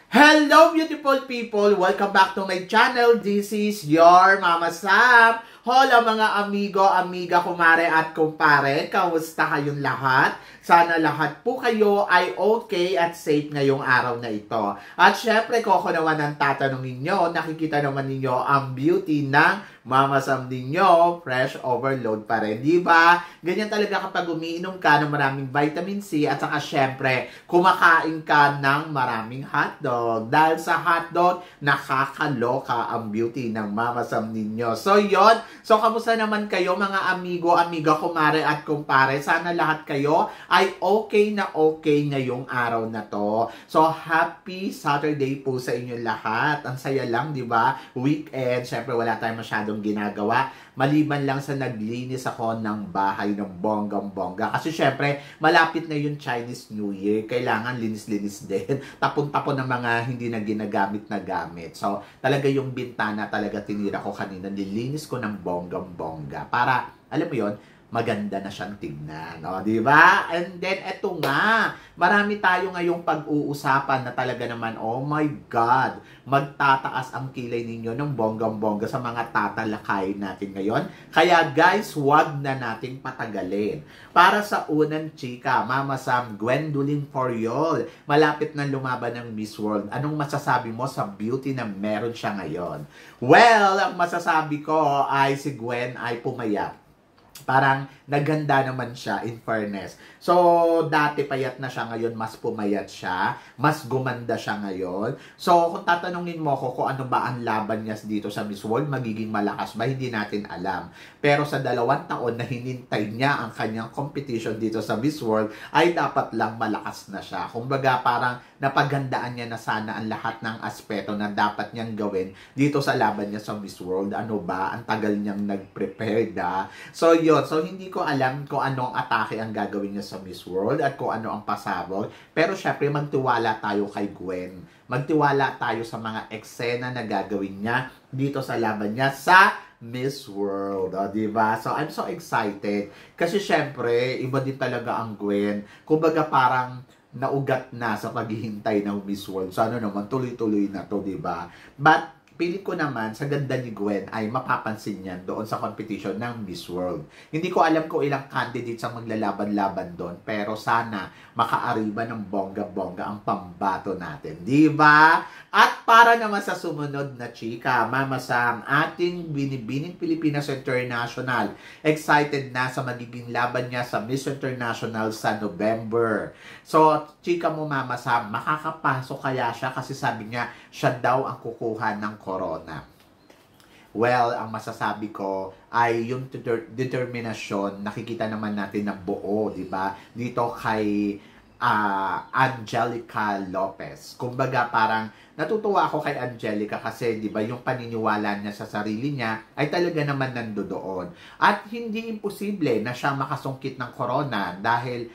Hello beautiful people! Welcome back to my channel. This is your Mama Sam. Hola mga amigo, amiga, kumare at kumpare. Kamusta kayong lahat? Sana lahat po kayo ay okay at safe ngayong araw na ito. At syempre, koko naman ang tatanungin nyo. Nakikita naman ninyo ang beauty ng Mama Sam ninyo, fresh overload pa rin, di ba? Ganyan talaga kapag umiinom ka ng maraming vitamin C at saka syempre, kumakain ka ng maraming hotdog. Dahil sa hotdog, nakakaloka ang beauty ng Mama Sam ninyo. So, yon. So, kamusta naman kayo mga amigo, amiga, kumare at kumpare? Sana lahat kayo ay okay na okay ngayong araw na to. So, happy Saturday po sa inyo lahat. Ang saya lang, di ba? Weekend, syempre wala tayong masyadong ginagawa. Maliban lang sa naglinis ako ng bahay ng bonggang-bongga. Kasi syempre, malapit na yung Chinese New Year. Kailangan linis-linis din. Tapon-tapon ng mga hindi na ginagamit na gamit. So, talaga yung bintana talaga tinira ko kanina. Nilinis ko ng bonggang-bongga. Para, alam mo yon, maganda na siyang tignan. O, di ba? And then, eto nga. Marami tayo ngayong pag-uusapan na talaga naman, oh my God, magtataas ang kilay ninyo ng bonggang-bongga sa mga tatalakayin natin ngayon. Kaya guys, wag na nating patagalin. Para sa unang chika, Mama Sam, Gwendolyn Foriol, malapit na lumaban ng Miss World. Anong masasabi mo sa beauty na meron siya ngayon? Well, ang masasabi ko ay si Gwen ay pumayat. Parang naganda naman siya, in fairness. So, dati payat na siya ngayon, mas pumayat siya, mas gumanda siya ngayon. So, kung tatanungin mo ko kung ano ba ang laban niya dito sa Miss World, magiging malakas ba, hindi natin alam. Pero sa 2 taon na hinintay niya ang kanyang competition dito sa Miss World, ay dapat lang malakas na siya. Kumbaga, parang napagandaan niya na sana ang lahat ng aspeto na dapat niyang gawin dito sa laban niya sa Miss World. Ano ba? Ang tagal niyang nag-prepare na. So, yun. So, hindi ko alam kung anong atake ang gagawin niya sa Miss World at kung ano ang pasabog. Pero, syempre, magtiwala tayo kay Gwen. Magtiwala tayo sa mga eksena na gagawin niya dito sa laban niya sa Miss World. O, diba? So, I'm so excited. Kasi, syempre, iba din talaga ang Gwen. Kumbaga, parang naugat na sa paghihintay ng Miss World. So, ano naman, tuloy-tuloy na to, diba? But, pilit ko naman, sa ganda ni Gwen ay mapapansin yan doon sa competition ng Miss World. Hindi ko alam kung ilang candidates ang maglalaban-laban doon, pero sana makaariba ng bongga-bongga ang pambato natin. Diba? At para naman sa sumunod na chika, Mama Sam, ating binibining Pilipinas International, excited na sa magiging laban niya sa Miss International sa November. So, chika mo Mama Sam, makakapasok kaya siya kasi sabi niya, siya daw ang kukuha ng corona. Well, ang masasabi ko ay yung determinasyon, nakikita naman natin na buo, di ba? Dito kay Angelica Lopez. Kumbaga parang natutuwa ako kay Angelica kasi 'di ba yung paniniwala niya sa sarili niya ay talaga naman nandoon. At hindi imposible na siya makasungkit ng corona dahil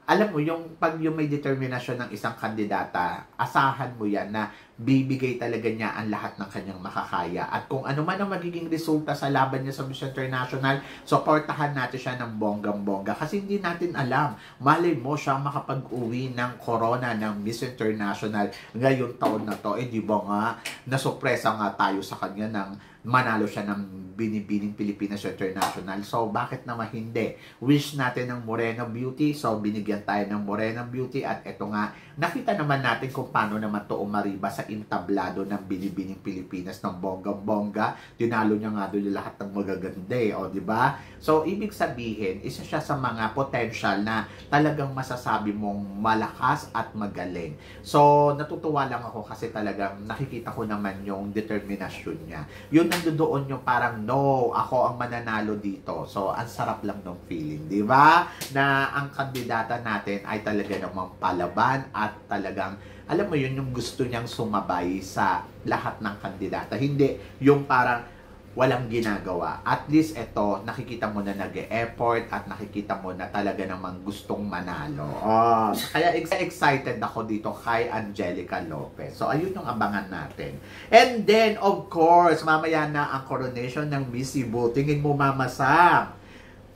alam mo, pag yung may determinasyon ng isang kandidata, asahan mo yan na bibigay talaga niya ang lahat ng kanyang makakaya. At kung ano man ang magiging resulta sa laban niya sa Miss International, supportahan natin siya ng bonggang-bongga. Kasi hindi natin alam, malay mo siya makapag-uwi ng corona ng Miss International ngayong taon na to. Eh di ba nga, nasurpresa nga tayo sa kanya ng manalo siya ng binibining Pilipinas International. So, bakit naman hindi? Wish natin ng Morena Beauty. So, binigyan tayo ng Morena Beauty. At eto nga, nakita naman natin kung paano naman to umariba sa intablado ng binibining Pilipinas ng bonggang-bongga. Tinalo niya nga doon lahat ng magaganda o diba? So, ibig sabihin, isa siya sa mga potential na talagang masasabi mong malakas at magaling. So, natutuwa lang ako kasi talagang nakikita ko naman yung determinasyon niya. Yun nandoon yung parang, no, ako ang mananalo dito. So, ang sarap lang ng feeling, di ba? Na ang kandidata natin ay talaga namang palaban at talagang, alam mo yun, yung gusto niyang sumabay sa lahat ng kandidata. Hindi yung parang walang ginagawa. At least ito, nakikita mo na nag-e-effort at nakikita mo na talaga namang gustong manalo. Oh, kaya excited ako dito kay Angelica Lopez. So, ayun yung abangan natin. And then, of course, mamaya na ang coronation ng Miss Cebu. Tingin mo, Mama Sam,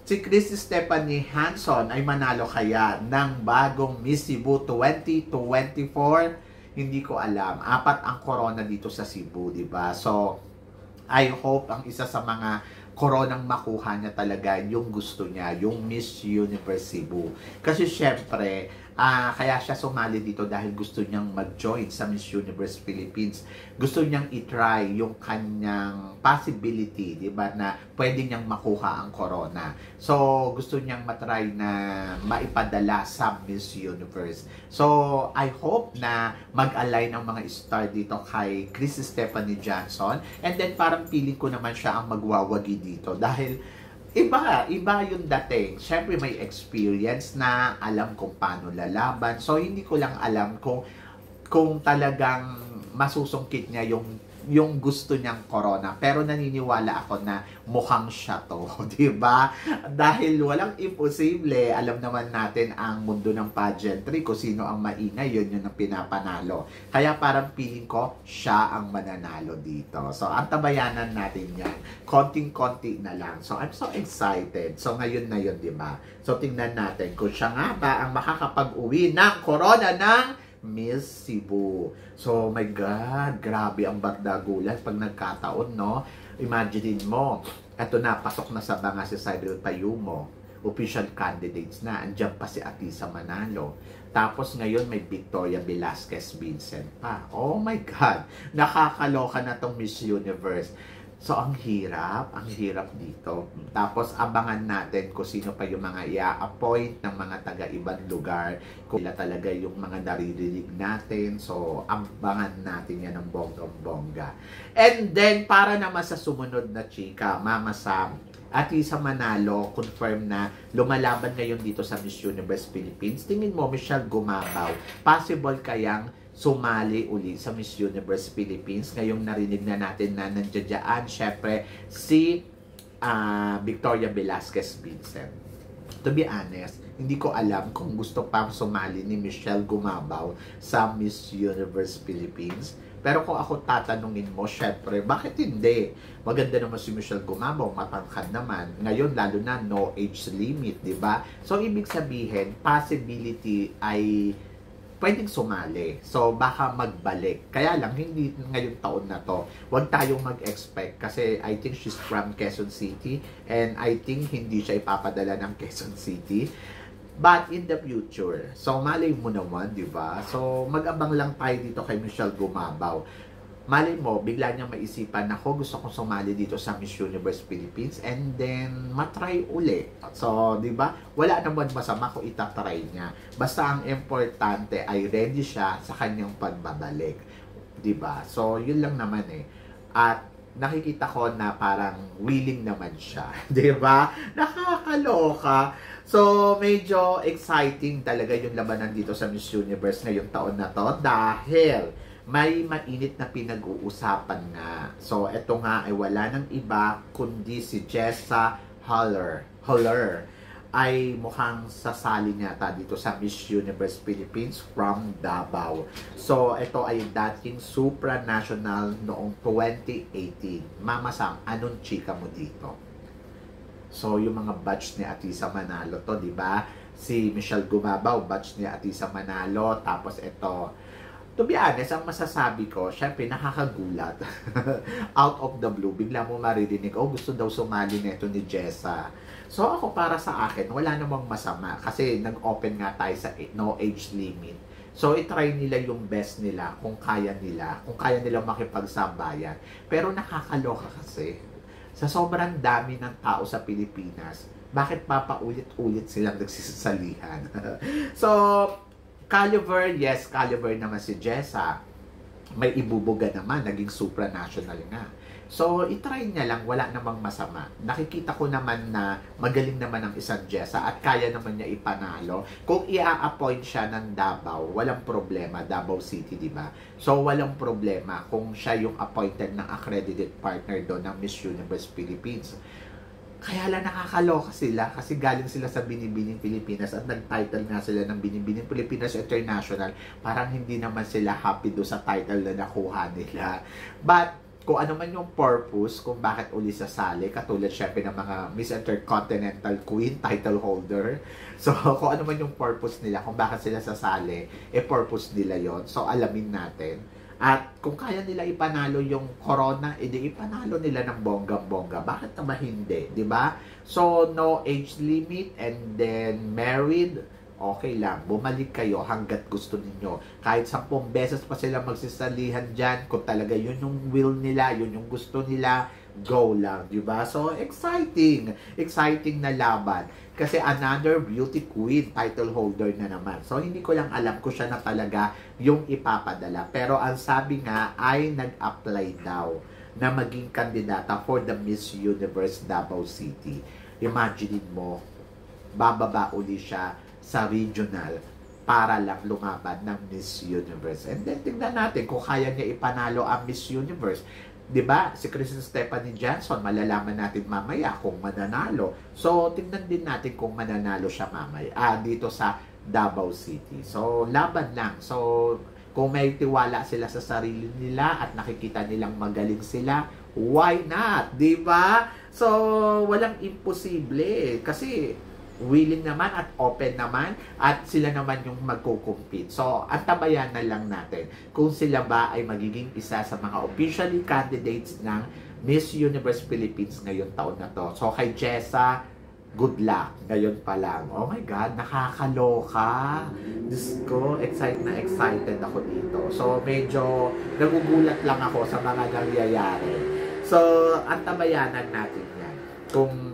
si Christy Stephanie Hanson ay manalo kaya ng bagong Miss Cebu 2024? hindi ko alam. 4 ang corona dito sa Cebu, di ba? So, I hope ang isa sa mga koronang makuha niya talaga yung gusto niya, yung Miss Universe Cebu. Kasi syempre, kaya siya sumali dito dahil gusto niyang mag-join sa Miss Universe Philippines. Gusto niyang i-try yung kanyang possibility, di ba, na pwede niyang makuha ang corona. So, gusto niyang matry na maipadala sa Miss Universe. So, I hope na mag-align ang mga star dito kay Chris Stephanie Johnson. And then, parang feeling ko naman siya ang magwawagi dito dahil iba yung dating. Siyempre may experience na, alam kung paano lalaban. So hindi ko lang alam kung talagang masusungkit niya yung gusto niyang corona. Pero naniniwala ako na mukhang siya to, di ba? Dahil walang imposible. Alam naman natin ang mundo ng pageantry, kung sino ang maingay, yun ang pinapanalo. Kaya parang feeling ko, siya ang mananalo dito. So, ang tabayanan natin yan. Konting-konti na lang. So, I'm so excited. So, ngayon na yun, di ba? So, tingnan natin kung siya nga ba ang makakapag-uwi ng corona ng Miss Cebu. So, my God, grabe ang bardagulan pag nagkataon, no? Imagine mo, eto na, pasok na sa banga si Cyril Payumo. Official candidates na. Andiyan pa si Atisa Manalo. Tapos ngayon may Victoria Velasquez Vincent pa. Oh my God, nakakaloka na tong Miss Universe. So, ang hirap dito. Tapos, abangan natin kung sino pa yung mga i-appoint ng mga taga-ibang lugar. Kung sila talaga yung mga naririnig natin. So, abangan natin yan ng bonggang-bongga. And then, para naman sa sumunod na chika, Mama Sam, Atisa Manalo, confirm na lumalaban ngayon dito sa Miss Universe Philippines. Tingin mo, Michelle Gumabaw, possible kayang sumali uli sa Miss Universe Philippines? Ngayong narinig na natin na nandiyan, syempre, si Victoria Velasquez Vincent. To be honest, hindi ko alam kung gusto pang sumali ni Michelle Gumabaw sa Miss Universe Philippines. Pero kung ako tatanungin mo, syempre, bakit hindi? Maganda naman si Michelle Gumabaw, matangkad naman. Ngayon, lalo na, no age limit, di ba? So, ibig sabihin, possibility ay pwedeng sumali. So, baka magbalik. Kaya lang, hindi ngayong taon na to. Huwag tayong mag-expect kasi I think she's from Quezon City and I think hindi siya ipapadala ng Quezon City. But in the future, so malay mo naman, di ba? So, mag-abang lang tayo dito kay Michelle Gumabaw. Malay mo, bigla niyang maisipan na gusto kong sumali dito sa Miss Universe Philippines and then matry uli. So, di ba? Wala naman masama kung itatry niya. Basta ang importante ay ready siya sa kanyang pagbabalik. Di ba? So, yun lang naman eh. At nakikita ko na parang willing naman siya. Di ba? Nakakaloka. So, medyo exciting talaga yung labanan dito sa Miss Universe ngayong taon na to dahil may mainit na pinag-uusapan nga. So, eto nga ay wala nang iba kundi si Jessa Holler ay mukhang sasali nata dito sa Miss Universe Philippines from Davao. So, ito ay dating supranational noong 2018. Mama Sam, anong chika mo dito? So, yung mga batch ni Atisa Manalo to, di ba? Si Michelle Gumabaw, batch ni Atisa Manalo. Tapos ito, to be honest, ang masasabi ko, syempre nakakagulat. Out of the blue, bigla mo maririnig, gusto daw sumali nito ni Jessa. So ako, para sa akin, wala namang masama. Kasi nag-open nga tayo sa no age limit. So itry nila yung best nila, kung kaya nila makipagsabayan. Pero nakakaloka kasi. Sa sobrang dami ng tao sa Pilipinas, bakit papaulit-ulit silang nagsisalihan? So, caliber, yes, caliber naman si Jessa. May ibubuga naman, naging supranational nga. So, itry niya lang, wala namang masama. Nakikita ko naman na magaling naman ang isang Jessa at kaya naman niya ipanalo. Kung i-appoint siya ng Davao, walang problema, Davao City, di ba? So, walang problema kung siya yung appointed ng accredited partner doon ng Miss Universe Philippines. Kaya lang nakakaloka sila kasi galing sila sa Binibining Pilipinas at nag-title nga sila ng Binibining Pilipinas International. Parang hindi naman sila happy do sa title na nakuha nila. But, kung ano man yung purpose kung bakit uli sasali, katulad syempre ng mga Miss Intercontinental Queen title holder. So, kung ano man yung purpose nila, kung bakit sila sasali, purpose nila yon. So, alamin natin. At kung kaya nila ipanalo yung corona, edi ipanalo nila ng bonggang-bongga. Bakit naman hindi? Diba? So, no age limit, and then married, okay lang, bumalik kayo hanggat gusto ninyo. Kahit 10 beses pa sila magsisalihan dyan, kung talaga yun yung will nila, yun yung gusto nila, go lang, di ba? So, exciting na laban. Kasi another beauty queen title holder na naman. So, hindi ko lang alam kung siya na talaga yung ipapadala. Pero ang sabi nga ay nag-apply daw na maging kandidata for the Miss Universe Davao City. Imagine mo, bababa uli siya sa regional para lang lumaban ng Miss Universe. And then, tingnan natin kung kaya niya ipanalo ang Miss Universe. 'Di ba? Si Kristen Stephanie Johnson, malalaman natin mamaya kung mananalo. So, tingnan din natin kung mananalo siya mamaya dito sa Davao City. So, laban lang. So, kung may tiwala sila sa sarili nila at nakikita nilang magaling sila, why not? 'Di ba? So, walang imposible kasi willing naman at open naman at sila naman yung magko-compete. So, antabayan na lang natin kung sila ba ay magiging isa sa mga officially candidates ng Miss Universe Philippines ngayong taon na to. So, kay Jessa, good luck. Ngayon pa lang. Oh my God, nakakaloka. Diyos ko, excited ako dito. So, medyo nagugulat lang ako sa mga nangyayari. So, antabayanan natin yan. Kung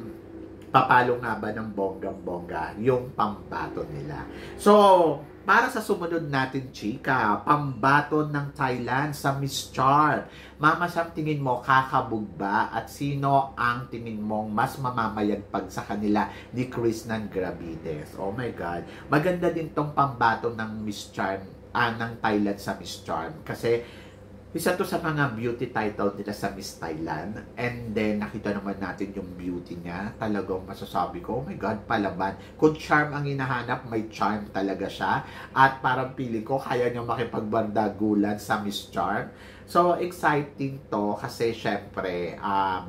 papalo nga ba ng bonggang-bongga yung pambato nila. So, para sa sumunod natin, chika, pambato ng Thailand sa Miss Charm. Mama Sam, tingin mo kakabog ba? At sino ang tingin mong mas mamamayagpag sa kanila ni Krishnan Gravides? Oh my God. Maganda din tong pambato ng Miss Charm, ng Thailand sa Miss Charm. Kasi isa to sa mga beauty title nila sa Miss Thailand. And then, nakita naman natin yung beauty niya. Talagang masasabi ko, oh my God, palaban. Kung charm ang hinahanap, may charm talaga siya. At parang pili ko, kaya niya makipagbardagulan sa Miss Charm. So, exciting to kasi syempre,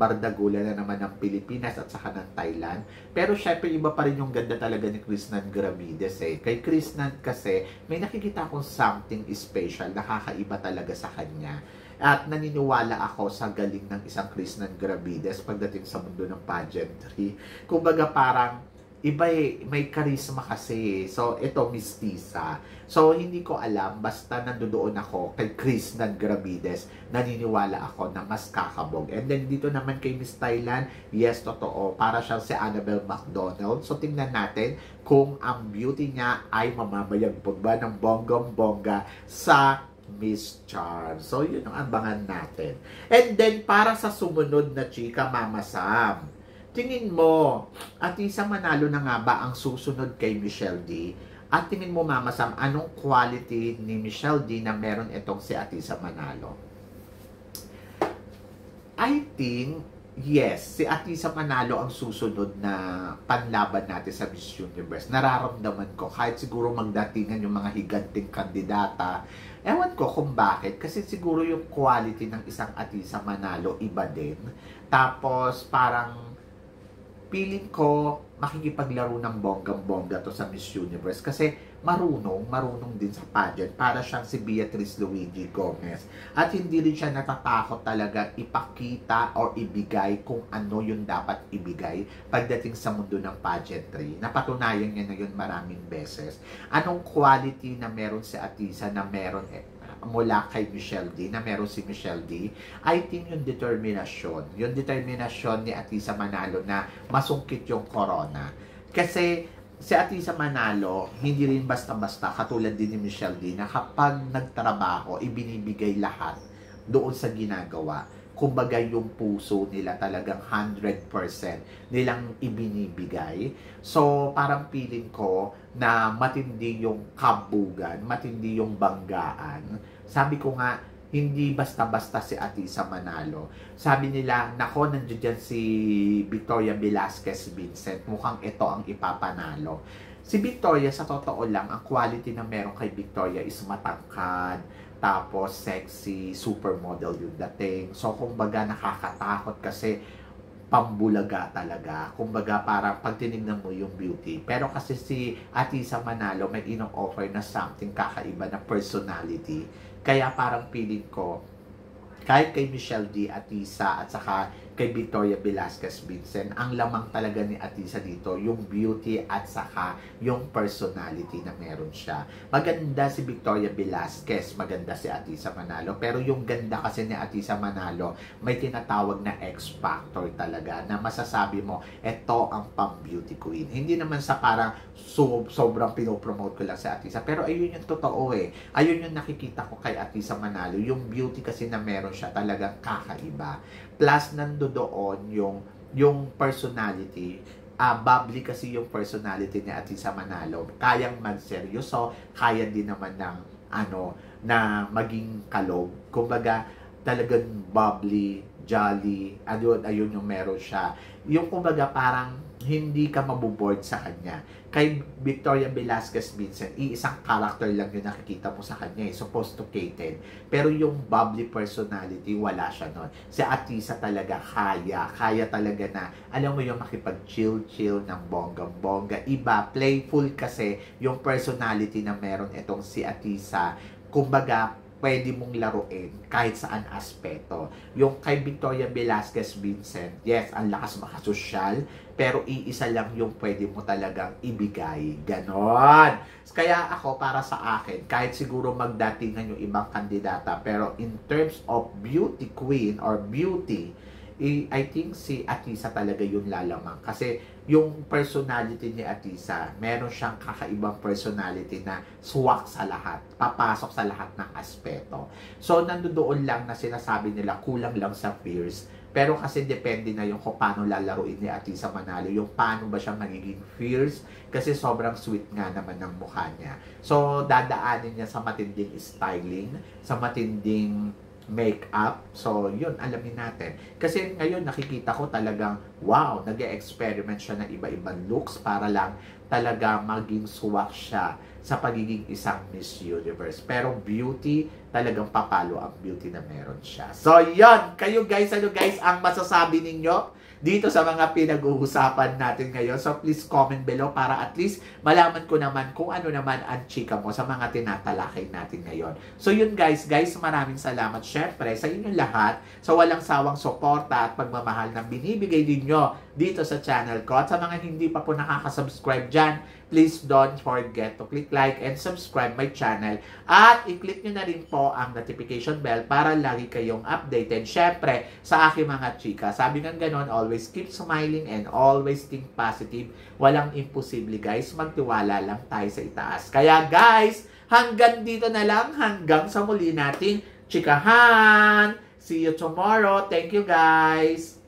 bardagulan na naman ng Pilipinas at saka ng Thailand. Pero syempre, iba pa rin yung ganda talaga ni Krishnan Gravides eh. Kay Krishnan kasi, may nakikita akong something special, nakakaiba talaga sa kanya. At naniniwala ako sa galing ng isang Krishnan Gravides pagdating sa mundo ng pageantry. Kumbaga parang, iba eh, may charisma kasi. So, ito, mistisa. So, hindi ko alam, basta nandoon ako kay Krishnan Gravides, naniniwala ako na mas kakabog. And then, dito naman kay Miss Thailand, yes, totoo, para siyang si Annabelle McDonald. So, tingnan natin kung ang beauty niya ay mamamayagpag ba ng bonggang-bongga sa Miss Charm. So, yun ang abangan natin. And then, para sa sumunod na chika, Mama Sam, tingin mo, Atisa Manalo na nga ba ang susunod kay Michelle D? At tingin mo, Mama Sam, anong quality ni Michelle D na meron itong si Atisa Manalo? I think, yes, si Atisa Manalo ang susunod na panlaban natin sa Miss Universe. Nararamdaman ko, kahit siguro magdatingan yung mga higanting kandidata, ewan ko kung bakit, kasi siguro yung quality ng isang Atisa Manalo iba din. Tapos, parang feeling ko makikipaglaro ng bonggang-bongga to sa Miss Universe kasi marunong din sa pageant. Para siyang si Beatrice Luigi Gomez. At hindi rin siya natatakot talaga ipakita or ibigay kung ano yung dapat ibigay pagdating sa mundo ng pageantry. Napatunayan niya na yun maraming beses. Anong quality na meron si Atisa na meron mula kay Michelle D, na meron si Michelle D, I think yung determinasyon ni Atisa Manalo na masungkit yung corona. Kasi si Atisa Manalo, hindi rin basta-basta, katulad din ni Michelle D, na kapag nagtrabaho, ibinibigay lahat doon sa ginagawa. Kumbaga yung puso nila talagang 100% nilang ibinibigay. So, parang feeling ko na matindi yung kabugan, matindi yung banggaan. Sabi ko nga, hindi basta-basta si Atisa Manalo. Sabi nila, nako, nandiyan si Victoria Velasquez Vincent. Mukhang ito ang ipapanalo. Si Victoria, sa totoo lang, ang quality na meron kay Victoria is matangkad, tapos sexy, supermodel yung dating. So, kumbaga nakakatakot kasi pambulaga talaga. Kumbaga parang pag tinignan mo yung beauty. Pero kasi si Atisa Manalo may ino-offer na something kakaiba na personality. Kaya parang feeling ko, kahit kay Michelle D. Atisa at saka kay Victoria Velasquez Vincent, ang lamang talaga ni Atisa dito, yung beauty at saka yung personality na meron siya. Maganda si Victoria Velasquez, maganda si Atisa Manalo, pero yung ganda kasi ni Atisa Manalo, may tinatawag na X-factor talaga, na masasabi mo, eto ang pang-beauty queen. Hindi naman sa parang sobrang pinopromote ko lang si Atisa, pero ayun yung totoo eh. Ayun yung nakikita ko kay Atisa Manalo, yung beauty kasi na meron siya talagang kakaiba. Plus, nandoon yung personality. Bubbly kasi yung personality ni Atisa Manalo. Kayang magseryoso, kaya din naman ng, na maging kalog. Kumbaga, talagang bubbly, jolly, ayun yung meron siya. Yung kumbaga parang hindi ka mabuboard sa kanya. Kay Victoria Velasquez Vincent, iisang character lang yung nakikita mo sa kanya, sophisticated. Pero yung bubbly personality, wala siya nun. Si Atisa talaga kaya talaga na, alam mo yung makipag-chill ng bonggang-bongga. Iba, playful kasi yung personality na meron itong si Atisa. Kumbaga, pwede mong laruin kahit saan aspeto. Yung kay Victoria Velasquez Vincent, yes, ang lakas makasosyal, pero iisa lang yung pwede mo talagang ibigay. Ganon. Kaya ako, para sa akin, kahit siguro magdatingan yung ibang kandidata, pero in terms of beauty queen or beauty, I think si Atisa talaga yung lalamang. Kasi yung personality ni Atisa, meron siyang kakaibang personality na swak sa lahat. Papasok sa lahat ng aspeto. So, nandoon lang na sinasabi nila kulang lang sa fierce. Pero kasi depende na yung kung paano lalaruin ni Atisa Manalo. Yung paano ba siya magiging fierce. Kasi sobrang sweet nga naman ng mukha niya. So, dadaanin niya sa matinding styling, sa matinding makeup. So, yun, alamin natin. Kasi ngayon, nakikita ko talagang, wow, nag-e-experiment siya ng iba-ibang looks para lang talaga maging swak siya sa pagiging isang Miss Universe. Pero beauty, talagang papalo ang beauty na meron siya. So, yun. Kayo guys, ano guys, ang masasabi ninyo dito sa mga pinag-uusapan natin ngayon? So, please comment below para at least malaman ko naman kung ano naman ang chika mo sa mga tinatalakay natin ngayon. So, yun guys, maraming salamat syempre sa inyong lahat sa walang sawang suporta at pagmamahal na binibigay ninyo dito sa channel ko. At sa mga hindi pa po nakakasubscribe dyan, please don't forget to click like and subscribe my channel. At i-click nyo na rin po ang notification bell para lagi kayong updated. Syempre, sa aking mga chika. Sabi nga ganon, always keep smiling and always think positive. Walang imposible guys. Magtiwala lang tayo sa itaas. Kaya guys, hanggang dito na lang. Hanggang sa muli nating chikahan. See you tomorrow. Thank you guys.